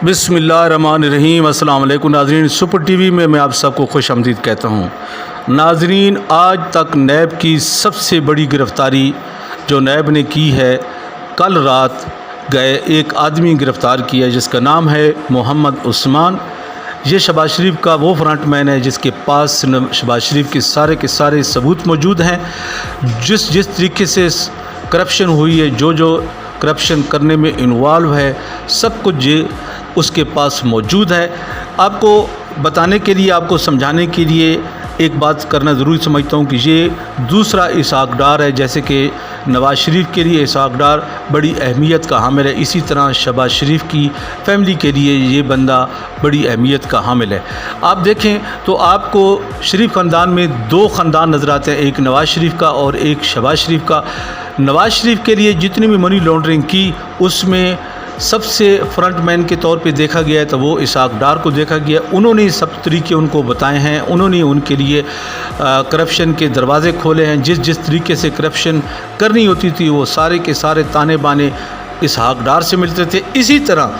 बिस्मिल्लाहिर्रहमानिर्रहीम। अस्सलाम वालेकुम नाज़रीन, सुपर टीवी में मैं आप सबको खुश आमदीद कहता हूँ। नाज़रीन, आज तक नैब की सबसे बड़ी गिरफ़्तारी जो नैब ने की है, कल रात गए एक आदमी गिरफ़्तार किया जिसका नाम है मोहम्मद उस्मान। ये शहबाज शरीफ का वो फ्रंट मैन है जिसके पास शहबाज शरीफ के सारे सबूत मौजूद हैं। जिस तरीके से करप्शन हुई है, जो करप्शन करने में इन्वॉल्व है, सब कुछ ये उसके पास मौजूद है। आपको बताने के लिए, आपको समझाने के लिए एक बात करना ज़रूरी समझता हूँ कि ये दूसरा इसहाक़ डार है। जैसे कि नवाज़ शरीफ के लिए इसहाक़ डार बड़ी अहमियत का हामिल है, इसी तरह शहबाज शरीफ की फ़ैमिली के लिए ये बंदा बड़ी अहमियत का हामिल है। आप देखें तो आपको शरीफ ख़ानदान में दो ख़ानदान नज़र आते हैं, एक नवाज़ शरीफ का और एक शहबाज शरीफ का। नवाज़ शरीफ के लिए जितनी भी मनी लॉन्ड्रिंग की, उसमें सबसे फ्रंट मैन के तौर पे देखा गया है तो वो इसहाक़ डार को देखा गया। उन्होंने सब तरीके उनको बताए हैं, उन्होंने उनके लिए करप्शन के दरवाज़े खोले हैं। जिस तरीके से करप्शन करनी होती थी वो सारे के सारे ताने बाने इसहाक़ डार से मिलते थे। इसी तरह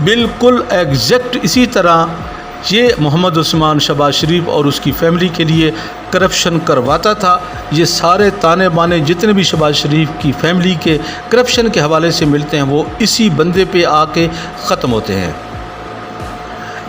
बिल्कुल एग्जैक्ट इसी तरह ये मोहम्मद उस्मान शहबाज शरीफ और उसकी फ़ैमिली के लिए करप्शन करवाता था। ये सारे ताने बाने जितने भी शहबाज शरीफ की फ़ैमिली के करप्शन के हवाले से मिलते हैं वो इसी बंदे पे आके ख़त्म होते हैं।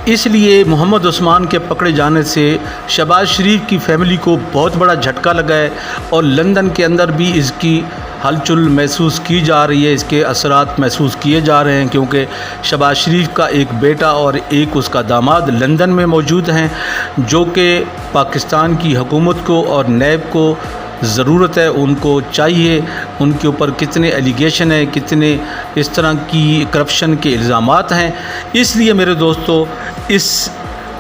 इसलिए मोहम्मद उस्मान के पकड़े जाने से शहबाज शरीफ की फ़ैमिली को बहुत बड़ा झटका लगा है और लंदन के अंदर भी इसकी हलचल महसूस की जा रही है, इसके असरात महसूस किए जा रहे हैं, क्योंकि शहबाज शरीफ का एक बेटा और एक उसका दामाद लंदन में मौजूद हैं, जो कि पाकिस्तान की हुकूमत को और नैब को ज़रूरत है, उनको चाहिए, उनके ऊपर कितने एलिगेशन हैं, कितने इस तरह की करप्शन के इल्ज़ामात हैं। इसलिए मेरे दोस्तों,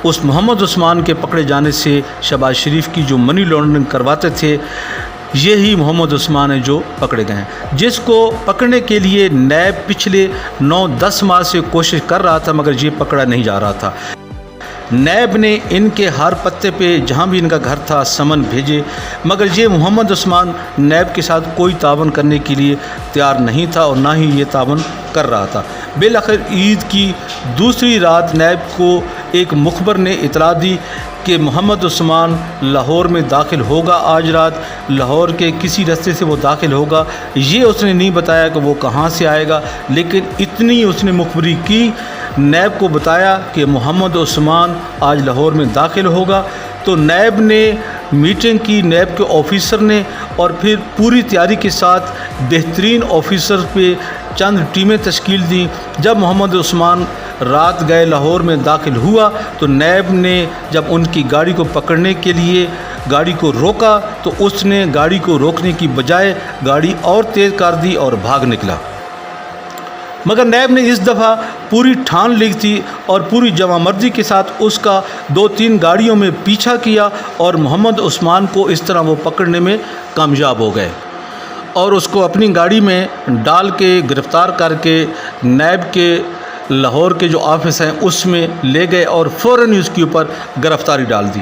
उस मोहम्मद उस्मान के पकड़े जाने से शहबाज शरीफ की जो मनी लॉन्ड्रिंग करवाते थे, यही मोहम्मद उस्मान है जो पकड़े गए हैं, जिसको पकड़ने के लिए नैब पिछले 9-10 माह से कोशिश कर रहा था, मगर ये पकड़ा नहीं जा रहा था। नैब ने इनके हर पत्ते पे जहाँ भी इनका घर था समन भेजे, मगर ये मोहम्मद उस्मान नैब के साथ कोई तावन करने के लिए तैयार नहीं था और ना ही ये तावन कर रहा था। बिलाखिर ईद की दूसरी रात नैब को एक मुखबर ने इतला दी कि मोहम्मद उस्मान लाहौर में दाखिल होगा, आज रात लाहौर के किसी रास्ते से वो दाखिल होगा। ये उसने नहीं बताया कि वो कहाँ से आएगा, लेकिन इतनी उसने मुखबरी की, नैब को बताया कि मोहम्मद उस्मान आज लाहौर में दाखिल होगा। तो नैब ने मीटिंग की, नैब के ऑफिसर ने, और फिर पूरी तैयारी के साथ बेहतरीन ऑफिसर पे चंद टीमें तश्कील दी। जब मोहम्मद उस्मान रात गए लाहौर में दाखिल हुआ तो नैब ने जब उनकी गाड़ी को पकड़ने के लिए गाड़ी को रोका तो उसने गाड़ी को रोकने की बजाय गाड़ी और तेज़ कर दी और भाग निकला। मगर नैब ने इस दफ़ा पूरी ठान ली थी और पूरी जवामर्दी के साथ उसका 2-3 गाड़ियों में पीछा किया और मोहम्मद उस्मान को इस तरह वो पकड़ने में कामयाब हो गए और उसको अपनी गाड़ी में डाल के गिरफ़्तार करके नैब के लाहौर के जो ऑफिस हैं उसमें ले गए और फ़ौरन उसके ऊपर गिरफ़्तारी डाल दी।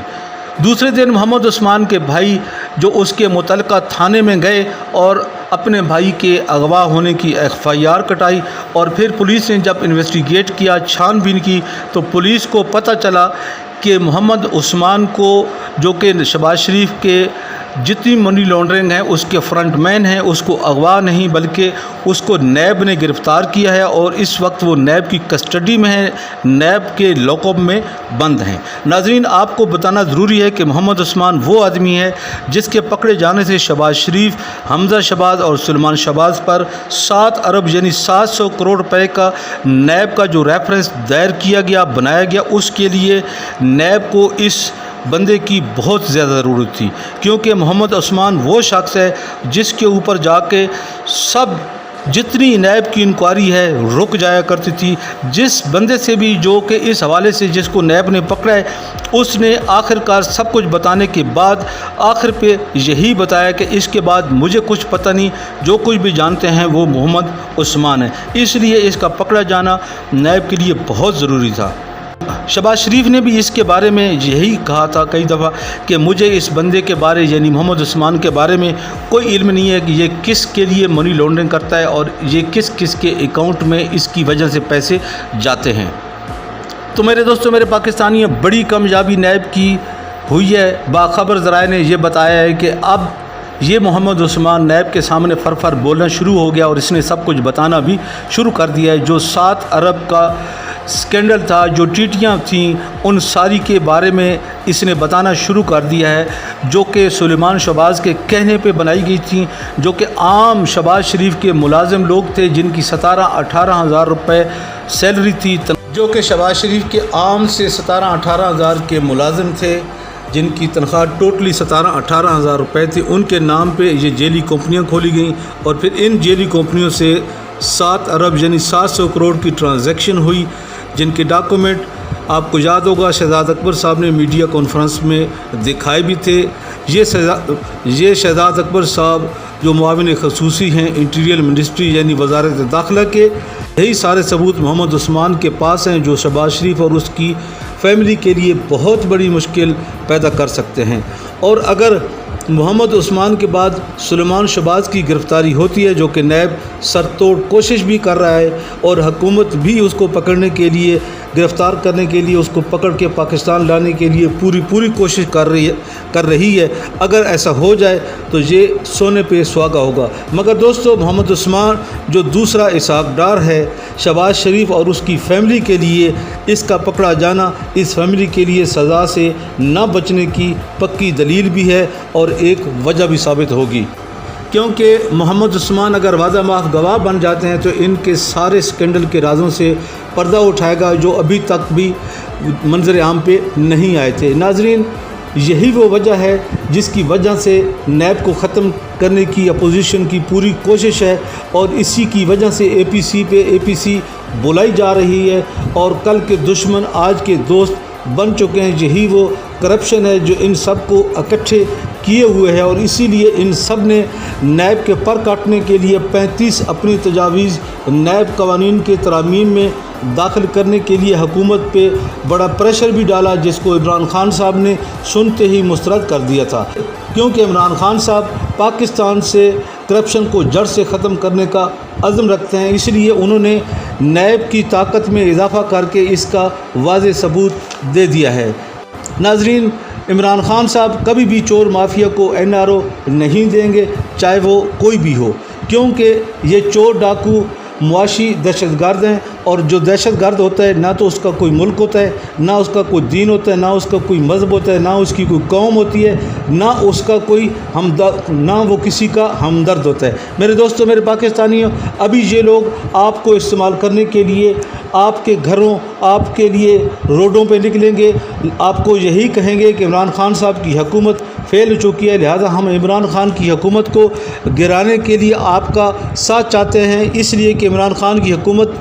दूसरे दिन मोहम्मद उस्मान के भाई जो उसके मुतल्लिका थाने में गए और अपने भाई के अगवा होने की FIR कटाई, और फिर पुलिस ने जब इन्वेस्टिगेट किया, छानबीन की, तो पुलिस को पता चला कि मोहम्मद उस्मान को, जो कि शहबाज शरीफ के जितनी मनी लॉन्ड्रिंग है उसके फ्रंट मैन हैं, उसको अगवा नहीं बल्कि उसको नैब ने गिरफ़्तार किया है और इस वक्त वो नैब की कस्टडी में है, नैब के लॉकअप में बंद हैं। नाज़रीन, आपको बताना ज़रूरी है कि मोहम्मद उस्मान वो आदमी है जिसके पकड़े जाने से शहबाज शरीफ, हमजा शहबाज और सुलेमान शहबाज पर 7 अरब यानी 700 करोड़ रुपए का नैब का जो रेफरेंस दायर किया गया, बनाया गया, उसके लिए नैब को इस बंदे की बहुत ज़्यादा ज़रूरत थी, क्योंकि मोहम्मद उस्मान वो शख्स है जिसके ऊपर जाके सब जितनी नैब की इंक्वायरी है रुक जाया करती थी। जिस बंदे से भी जो कि इस हवाले से जिसको नैब ने पकड़ा है, उसने आखिरकार सब कुछ बताने के बाद आखिर पे यही बताया कि इसके बाद मुझे कुछ पता नहीं, जो कुछ भी जानते हैं वो मोहम्मद उस्मान है। इसलिए इसका पकड़ा जाना नैब के लिए बहुत ज़रूरी था। शहबाज शरीफ ने भी इसके बारे में यही कहा था कई दफ़ा कि मुझे इस बंदे के बारे यानी मोहम्मद उस्मान के बारे में कोई इल्म नहीं है कि ये किस के लिए मनी लॉन्ड्रिंग करता है और ये किस किस के अकाउंट में इसकी वजह से पैसे जाते हैं। तो मेरे दोस्तों, मेरे पाकिस्तानियों, बड़ी कामयाबी नैब की हुई है। बाखबर ज़राए ने यह बताया है कि अब ये मोहम्मद उस्मान नैब के सामने फर बोलना शुरू हो गया और इसने सब कुछ बताना भी शुरू कर दिया है। जो 7 अरब का स्कैंडल था, जो टीटियाँ थीं, उन सारी के बारे में इसने बताना शुरू कर दिया है, जो कि सुलेमान शहबाज के कहने पे बनाई गई थी, जो कि आम शहबाज शरीफ के मुलाजिम लोग थे जिनकी 17-18 हज़ार रुपये सैलरी थी, जो कि शहबाज शरीफ के आम से 17-18 हज़ार के मुलाजिम थे जिनकी तनख्वाह टोटली 17-18 हज़ार रुपये थी। उनके नाम पे ये जेली कंपनियां खोली गईं और फिर इन जेली कंपनियों से 7 अरब यानी 700 करोड़ की ट्रांजैक्शन हुई, जिनके डॉक्यूमेंट आपको याद होगा शहजाद अकबर साहब ने मीडिया कॉन्फ्रेंस में दिखाए भी थे। ये शहजाद अकबर साहब जो मुआविन खसूसी हैं इंटीरियर मिनिस्ट्री यानी वजारत दाखिला के, यही सारे सबूत मोहम्मद उस्मान के पास हैं, जो शहबाज शरीफ और उसकी फैमिली के लिए बहुत बड़ी मुश्किल पैदा कर सकते हैं। और अगर मोहम्मद उस्मान के बाद सुलेमान शहबाज की गिरफ़्तारी होती है, जो कि नैब सरतोड़ कोशिश भी कर रहा है और हुकूमत भी उसको पकड़ने के लिए, गिरफ़्तार करने के लिए, उसको पकड़ के पाकिस्तान लाने के लिए पूरी कोशिश कर रही है। अगर ऐसा हो जाए तो ये सोने पे सुहागा होगा। मगर दोस्तों, मोहम्मद उस्मान जो दूसरा इसहाक डार है, शहबाज शरीफ और उसकी फ़ैमिली के लिए इसका पकड़ा जाना इस फैमिली के लिए सज़ा से न बचने की पक्की दलील भी है और एक वजह भी साबित होगी, क्योंकि मोहम्मद उस्मान अगर वादा माफ़ गवाह बन जाते हैं तो इनके सारे स्कैंडल के राज़ों से पर्दा उठाएगा जो अभी तक भी मंजर आम पे नहीं आए थे। नाज़रीन, यही वो वजह है जिसकी वजह से नैब को ख़त्म करने की अपोजिशन की पूरी कोशिश है और इसी की वजह से APC बुलाई जा रही है और कल के दुश्मन आज के दोस्त बन चुके हैं। यही वो करप्शन है जो इन सब को इकट्ठे किए हुए है और इसीलिए इन सब ने नैब के पर काटने के लिए 35 अपनी तजावीज़ नैब कवानीन के तरामीम में दाखिल करने के लिए हुकूमत पे बड़ा प्रेशर भी डाला, जिसको इमरान खान साहब ने सुनते ही मुस्तरद कर दिया था, क्योंकि इमरान खान साहब पाकिस्तान से करप्शन को जड़ से ख़त्म करने का अज़्म रखते हैं। इसलिए उन्होंने नैब की ताकत में इजाफ़ा करके इसका वाज़ेह सबूत दे दिया है। नाज़रीन, इमरान खान साहब कभी भी चोर माफिया को NRO नहीं देंगे, चाहे वो कोई भी हो, क्योंकि ये चोर डाकू मुआशी दहशतगर्द हैं और जो दहशतगर्द होता है ना तो उसका कोई मुल्क होता है, ना उसका कोई दीन होता है, ना उसका कोई मज़हब होता है, ना उसकी कोई कौम होती है, ना उसका कोई ना वो किसी का हमदर्द होता है। मेरे दोस्तों, मेरे पाकिस्तानियों, अभी ये लोग आपको इस्तेमाल करने के लिए आपके घरों, आपके लिए रोडों पे निकलेंगे, आपको यही कहेंगे कि इमरान खान साहब की हुकूमत फेल हो चुकी है, लिहाजा हम इमरान खान की हुकूमत को गिराने के लिए आपका साथ चाहते हैं, इसलिए कि इमरान खान की हुकूमत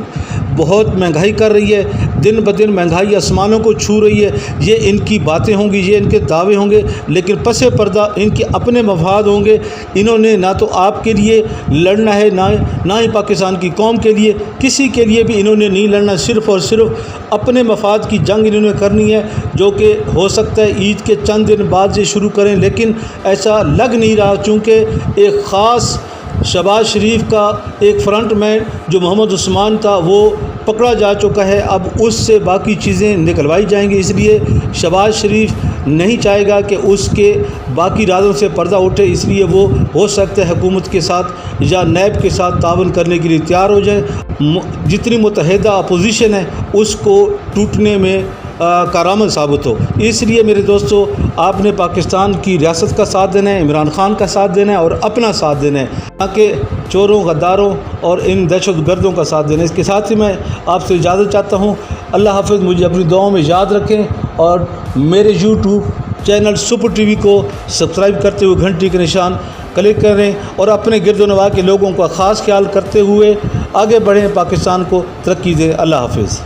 बहुत महंगाई कर रही है, दिन ब दिन महंगाई आसमानों को छू रही है। ये इनकी बातें होंगी, ये इनके दावे होंगे, लेकिन पसे पर्दा इनके अपने मफाद होंगे। इन्होंने ना तो आपके लिए लड़ना है, ना ही पाकिस्तान की कौम के लिए, किसी के लिए भी इन्होंने नहीं लड़ना, सिर्फ़ और सिर्फ अपने मफाद की जंग इन्होंने करनी है, जो कि हो सकता है ईद के चंद दिन बाद से शुरू करें, लेकिन ऐसा लग नहीं रहा, चूँकि एक ख़ास शहबाज शरीफ का एक फ्रंट मैन जो मोहम्मद उस्मान था वो पकड़ा जा चुका है, अब उससे बाकी चीज़ें निकलवाई जाएंगी। इसलिए शहबाज शरीफ नहीं चाहेगा कि उसके बाकी राज़ों से पर्दा उठे, इसलिए वो हो सकता है हुकूमत के साथ या नैब के साथ तावन करने के लिए तैयार हो जाए। जितनी मुतहदा अपोजिशन है उसको टूटने में कारआमद साबित हो। इसलिए मेरे दोस्तों, आपने पाकिस्तान की रियासत का साथ देना है, इमरान खान का साथ देना है और अपना साथ देना है, ताकि चोरों, गद्दारों और इन दहशतगर्दों का साथ देना है। इसके साथ ही मैं आपसे इजाज़त चाहता हूँ। अल्लाह हाफ़िज़। मुझे अपनी दुआओं में याद रखें और मेरे YouTube चैनल सुपर TV को सब्सक्राइब करते हुए घंटी के निशान क्लिक करें और अपने गिरदोनवा के लोगों का ख़ास ख्याल करते हुए आगे बढ़ें, पाकिस्तान को तरक्की दें। अल्लाह हाफ़िज़।